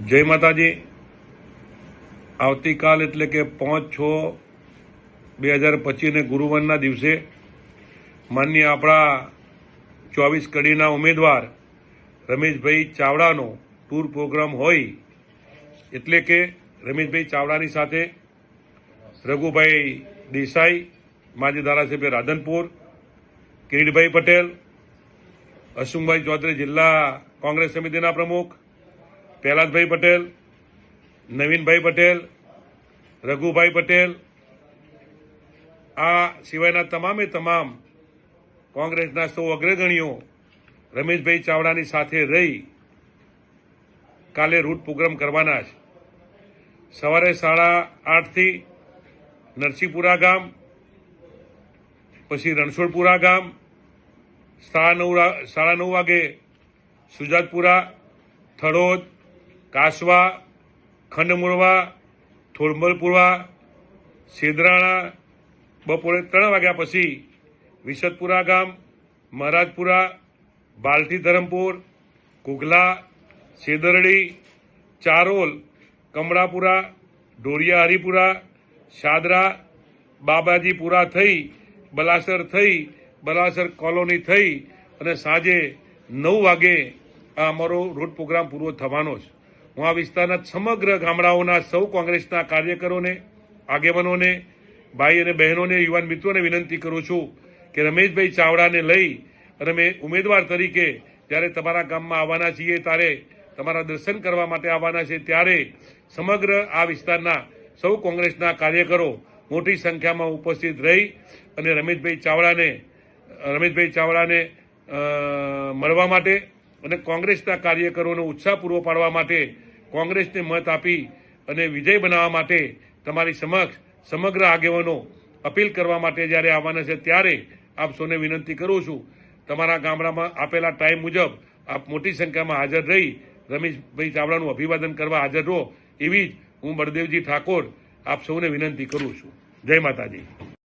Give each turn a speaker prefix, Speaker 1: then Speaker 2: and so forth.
Speaker 1: જય માતાજી। આવતીકાલ એટલે કે 5/6/2025 ગુરુવારના દિવસે માનનીય આપણા 24 કડીના ઉમેદવાર રમેશભાઈ ચાવડાનો ટૂર પ્રોગ્રામ હોય, એટલે કે રમેશભાઈ ચાવડાની સાથે રઘુભાઈ દેસાઈ, માજી ધારાસભ્ય રાધનપુર, કિરીટભાઈ પટેલ, અશુમભાઈ ચૌધરી જિલ્લા કોંગ્રેસ સમિતિના પ્રમુખ, પ્રહલાદભાઈ પટેલ, નવીનભાઈ પટેલ, રઘુભાઈ પટેલ, આ સિવાયના તમામે તમામ કોંગ્રેસના સૌ અગ્રગણીઓ રમેશભાઈ ચાવડાની સાથે રહી કાલે રૂટ પ્રોગ્રામ કરવાના છે। સવારે 8:30થી નરસિંહપુરા ગામ, પછી રણછોડપુરા ગામ, 9:30 વાગે સુજાતપુરા, થડોદ, કાસવા, ખંડમુરવા, થોળમલપુરા, સેદરાણા, બપોરે 3 વાગ્યા પછી વિશદપુરા ગામ, મહારાજપુરા, બાલટી ધરમપુર, કુગલા, સેદરડી, ચારોલ, કમળાપુરા, ઢોરિયા હરિપુરા, શાદરા, બાબાજીપુરા થઈ બલાસર કોલોની થઈ અને સાંજે 9 વાગે આ અમારો રૂટ પ્રોગ્રામ પૂરો થવાનો છે। હું આ વિસ્તારના સમગ્ર ગામડાઓના સૌ કોંગ્રેસના કાર્યકરોને, આગેવાનોને, ભાઈ અને બહેનોને, યુવાન મિત્રોને વિનંતી કરું છું કે રમેશભાઈ ચાવડાને લઈ અને મેં ઉમેદવાર તરીકે જ્યારે તમારા ગામમાં આવવાના છીએ, ત્યારે તમારા દર્શન કરવા માટે આવવાના છે, ત્યારે સમગ્ર આ વિસ્તારના સૌ કોંગ્રેસના કાર્યકરો મોટી સંખ્યામાં ઉપસ્થિત રહી અને રમેશભાઈ ચાવડાને મળવા માટે અને કોંગ્રેસના કાર્યકરોનો ઉત્સાહ પૂરો પાડવા માટે, કોંગ્રેસને મત આપી અને વિજય બનાવવા માટે તમારી સમક્ષ સમગ્ર આગેવાનો અપીલ કરવા માટે જ્યારે આવવાના છે, ત્યારે આપ સૌને વિનંતી કરું છું તમારા ગામડામાં આપેલા ટાઈમ મુજબ આપ મોટી સંખ્યામાં હાજર રહી રમેશભાઈ ચાવડાનું અભિવાદન કરવા હાજર રહો, એવી જ હું બળદેવજી ઠાકોર આપ સૌને વિનંતી કરું છું। જય માતાજી।